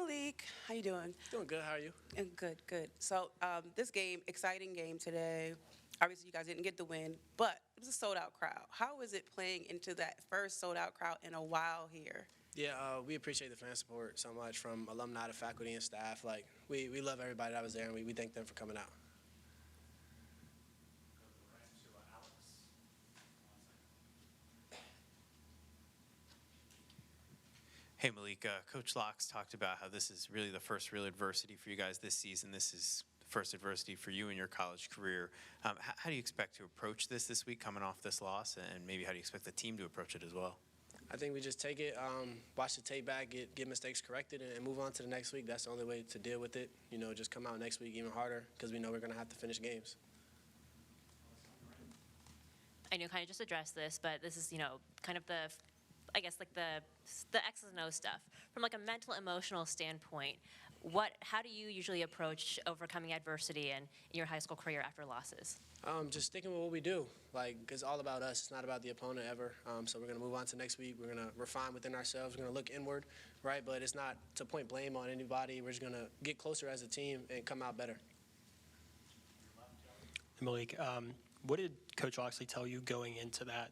Malik. How you doing? Doing good. How are you? Good, good. So this game, exciting game today. Obviously, you guys didn't get the win, but it was a sold-out crowd. How is it playing into that first sold-out crowd in a while here? Yeah, we appreciate the fan support so much from alumni to faculty and staff. Like, we love everybody that was there, and we thank them for coming out. Hey Malik, Coach Locks talked about how this is really the first real adversity for you guys this season. This is the first adversity for you in your college career. How do you expect to approach this week coming off this loss, and maybe how do you expect the team to approach it as well? I think we just take it, watch the tape back, get mistakes corrected, and move on to the next week. That's the only way to deal with it. You know, just come out next week even harder because we know we're going to have to finish games. I know, kind of just addressed this, but this is, kind of I guess like the X's and O's stuff. From like a mental, emotional standpoint, how do you usually approach overcoming adversity in your high school career after losses? Just sticking with what we do. Like, it's all about us. It's not about the opponent ever. So we're going to move on to next week. We're going to refine within ourselves. We're going to look inward, right? But it's not to point blame on anybody. We're just going to get closer as a team and come out better. Malik, what did Coach Oxley tell you going into that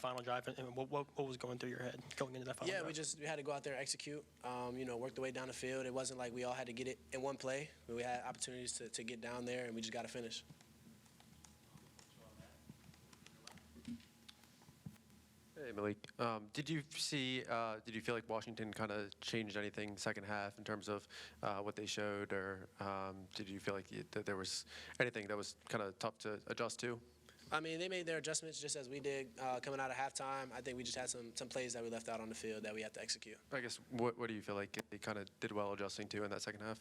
final drive, and what was going through your head going into that final drive? Yeah, we had to go out there and execute, work the way down the field. It wasn't like we all had to get it in one play. We had opportunities to get down there, and we just got to finish. Hey Malik, did you feel like Washington kind of changed anything second half in terms of what they showed, or did you feel like that there was anything that was kind of tough to adjust to? I mean, they made their adjustments just as we did coming out of halftime. I think we just had some plays that we left out on the field that we have to execute. I guess, what do you feel like they kind of did well adjusting to in that second half?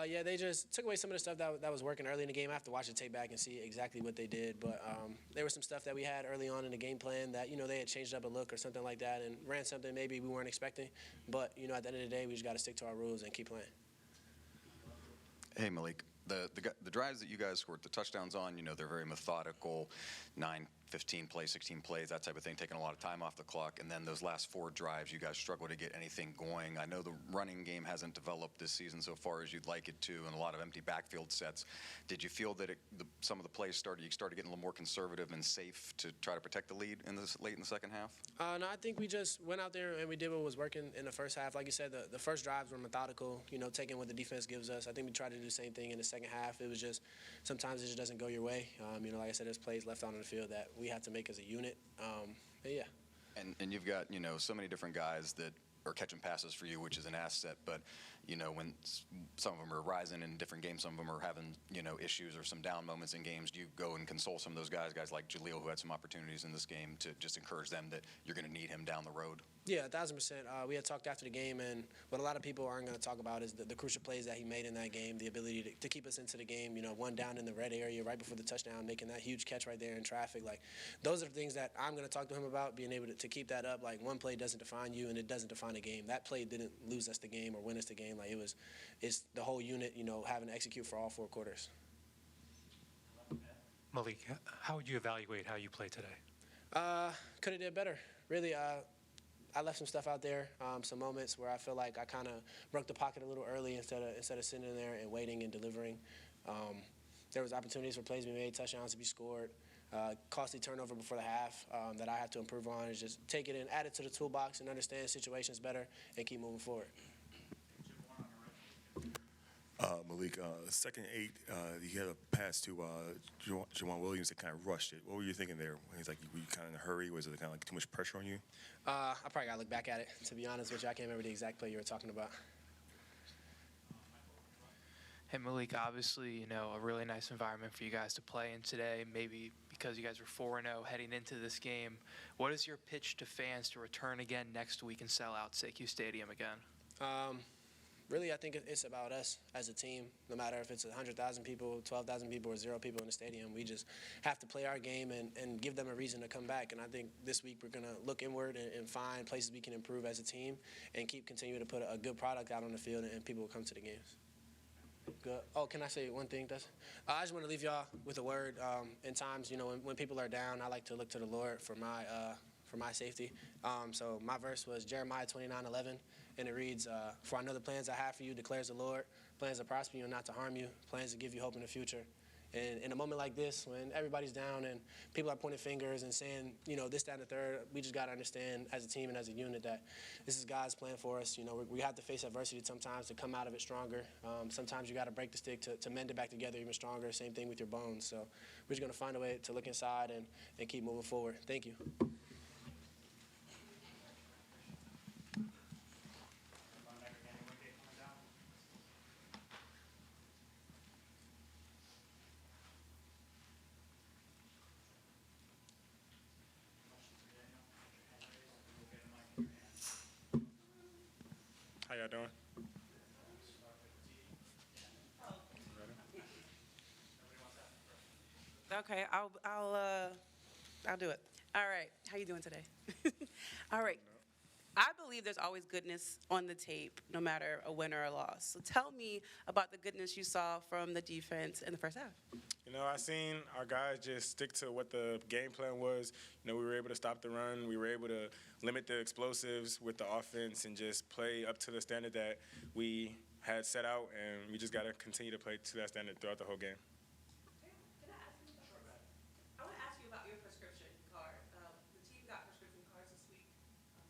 Yeah, they just took away some of the stuff that was working early in the game. I have to watch the tape back and see exactly what they did. But there was some stuff that we had early on in the game plan that, they had changed up a look or something like that and ran something maybe we weren't expecting. But, at the end of the day, we just got to stick to our rules and keep playing. Hey, Malik. The drives that you guys scored the touchdowns on, they're very methodical, 9, 15 plays, 16 plays, that type of thing, taking a lot of time off the clock. And then those last 4 drives, you guys struggle to get anything going. I know the running game hasn't developed this season so far as you'd like it to, and a lot of empty backfield sets. Did you feel that some of the plays you started getting a little more conservative and safe to try to protect the lead late in the second half? No, I think we just went out there and we did what was working in the first half. Like you said, the first drives were methodical, taking what the defense gives us. I think we tried to do the same thing in the second half. It was just sometimes it just doesn't go your way. Like I said, there's plays left out on the field that we have to make as a unit. But yeah. And you've got, so many different guys that are catching passes for you, which is an asset. But, when some of them are rising in different games, some of them are having, issues or some down moments in games, do you go and console some of those guys like Jaleel, who had some opportunities in this game, to just encourage them that you're going to need him down the road? Yeah, 1,000%. We had talked after the game, and what a lot of people aren't going to talk about is the crucial plays that he made in that game, the ability to keep us into the game, one down in the red area right before the touchdown, making that huge catch right there in traffic. Like, those are the things that I'm going to talk to him about, being able to keep that up. Like, one play doesn't define you, and it doesn't define a game. That play didn't lose us the game or win us the game. Like, it's the whole unit, having to execute for all 4 quarters. Malik, how would you evaluate how you played today? Could have did better. Really, I left some stuff out there, some moments where I feel like I kind of broke the pocket a little early instead of sitting in there and waiting and delivering. There was opportunities for plays to be made, touchdowns to be scored, costly turnover before the half that I have to improve on. Is just take it and add it to the toolbox and understand situations better and keep moving forward. Malik, second 8, he had a pass to Jawan Williams that kind of rushed it. What were you thinking there? He's like, were you kind of in a hurry? Was it kind of like too much pressure on you? I probably got to look back at it, to be honest with you. I can't remember the exact play you were talking about. Hey, Malik, obviously, a really nice environment for you guys to play in today, maybe because you guys are 4-0 heading into this game. What is your pitch to fans to return again next week and sell out SACU Stadium again? Really, I think it's about us as a team. No matter if it's 100,000 people, 12,000 people, or 0 people in the stadium, we just have to play our game and give them a reason to come back. And I think this week we're going to look inward and find places we can improve as a team and keep continuing to put a good product out on the field, and people will come to the games. Good. Oh, can I say one thing? I just want to leave y'all with a word. In times, when people are down, I like to look to the Lord for for my safety. So my verse was Jeremiah 29:11, and it reads, "For I know the plans I have for you, declares the Lord, plans to prosper you and not to harm you, plans to give you hope in the future." And in a moment like this, when everybody's down and people are pointing fingers and saying, this, that, and the third, we just got to understand as a team and as a unit that this is God's plan for us. We have to face adversity sometimes to come out of it stronger. Sometimes you got to break the stick to mend it back together even stronger. Same thing with your bones. So we're just going to find a way to look inside and keep moving forward. Thank you. How y'all doing? Okay, I'll do it. All right, how you doing today? All right. I believe there's always goodness on the tape, no matter a win or a loss. So tell me about the goodness you saw from the defense in the first half. I seen our guys just stick to what the game plan was. We were able to stop the run. We were able to limit the explosives with the offense and just play up to the standard that we had set out, and we just got to continue to play to that standard throughout the whole game. I want to ask you about your prescription card. The team got prescription cards this week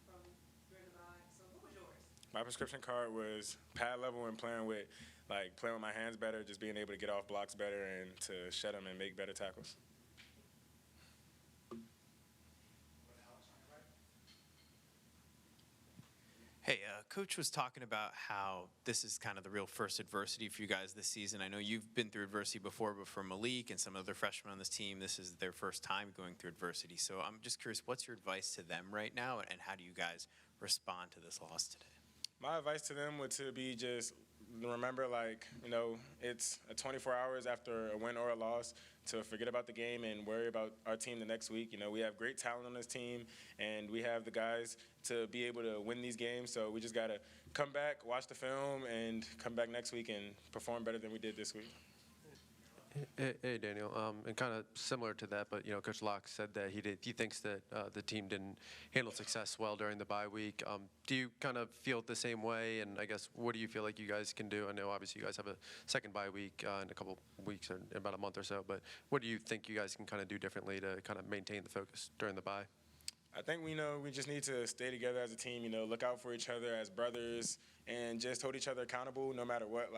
from during the bye. So what was yours? My prescription card was pad level and playing with my hands better, just being able to get off blocks better and to shed them and make better tackles. Hey, Coach was talking about how this is kind of the real first adversity for you guys this season. I know you've been through adversity before, but for Malik and some other freshmen on this team, this is their first time going through adversity. So I'm just curious, what's your advice to them right now, and how do you guys respond to this loss today? My advice to them would to be just remember, it's 24 hours after a win or a loss to forget about the game and worry about our team the next week. We have great talent on this team, and we have the guys to be able to win these games. So we just got to come back, watch the film, and come back next week and perform better than we did this week. Hey, Daniel, and kind of similar to that, but Coach Locke said that he thinks that the team didn't handle success well during the bye week. Do you kind of feel it the same way? And I guess what do you feel like you guys can do? I know obviously you guys have a second bye week in a couple weeks or in about a month or so, but what do you think you guys can kind of do differently to kind of maintain the focus during the bye? I think we just need to stay together as a team, look out for each other as brothers and just hold each other accountable no matter what.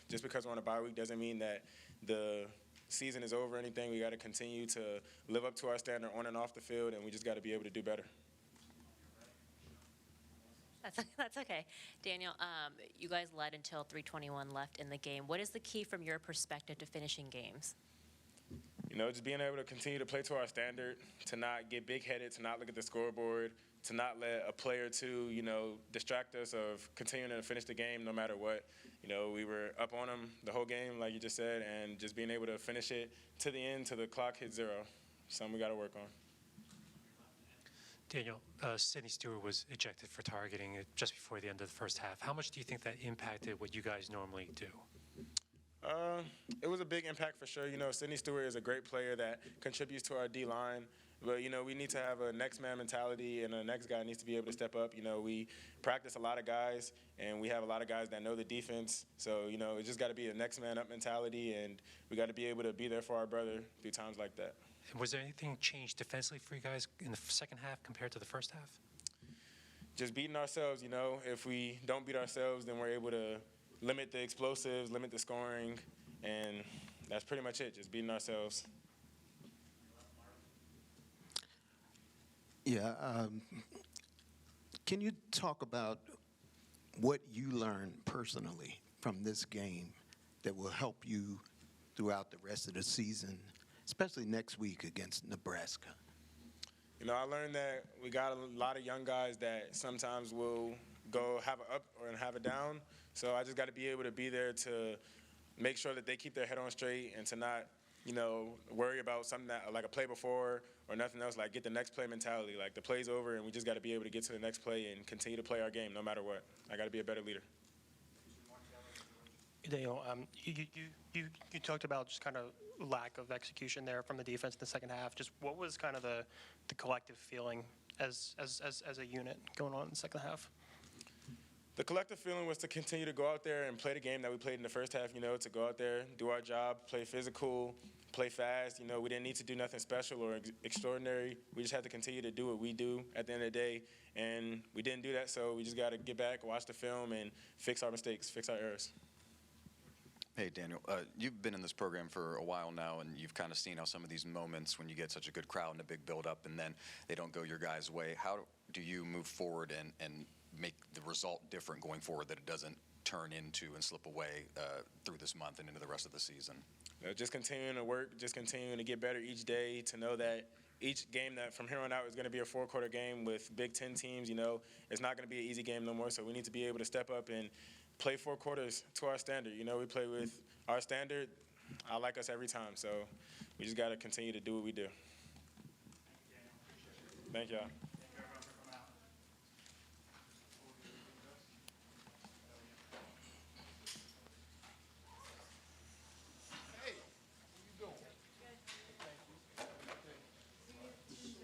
Just because we're on a bye week doesn't mean that the season is over or anything. We got to continue to live up to our standard on and off the field, and we just got to be able to do better. That's okay. Daniel, you guys led until 3:21 left in the game. What is the key from your perspective to finishing games? Just being able to continue to play to our standard, to not get big-headed, to not look at the scoreboard, to not let a play or two, distract us of continuing to finish the game no matter what. We were up on them the whole game, like you just said, and just being able to finish it to the end, till the clock hit zero. Something we got to work on. Daniel, Sidney Stewart was ejected for targeting it just before the end of the first half. How much do you think that impacted what you guys normally do? It was a big impact for sure. Sidney Stewart is a great player that contributes to our D-line. But, we need to have a next man mentality, and the next guy needs to be able to step up. We practice a lot of guys, and we have a lot of guys that know the defense. So, it's just got to be a next man up mentality, and we got to be able to be there for our brother through times like that. Was there anything changed defensively for you guys in the second half compared to the first half? Just beating ourselves, If we don't beat ourselves, then we're able to limit the explosives, limit the scoring, and that's pretty much it, just beating ourselves. Yeah. Can you talk about what you learned personally from this game that will help you throughout the rest of the season, especially next week against Nebraska? I learned that we got a lot of young guys that sometimes will go have an up or have a down. So I just got to be able to be there to make sure that they keep their head on straight and to not, worry about something that like a play before or nothing else. Get the next play mentality. The play's over, and we just got to be able to get to the next play and continue to play our game no matter what. I got to be a better leader. Daniel, you talked about just kind of lack of execution there from the defense in the second half. Just what was kind of the collective feeling as a unit going on in the second half? The collective feeling was to continue to go out there and play the game that we played in the first half, to go out there, do our job, play physical, play fast. We didn't need to do nothing special or extraordinary. We just had to continue to do what we do at the end of the day, and we didn't do that, so we just got to get back, watch the film, and fix our mistakes, fix our errors. Hey, Daniel, you've been in this program for a while now, and you've kind of seen how some of these moments when you get such a good crowd and a big build-up and then they don't go your guys' way, how do you move forward and make the result different going forward, that it doesn't turn into and slip away through this month and into the rest of the season? Just continuing to work, just continuing to get better each day, to know that each game that from here on out is going to be a 4-quarter game with Big Ten teams. It's not going to be an easy game no more, so we need to be able to step up and play 4 quarters to our standard. We play with our standard. I like us every time, so we just got to continue to do what we do. Thank y'all.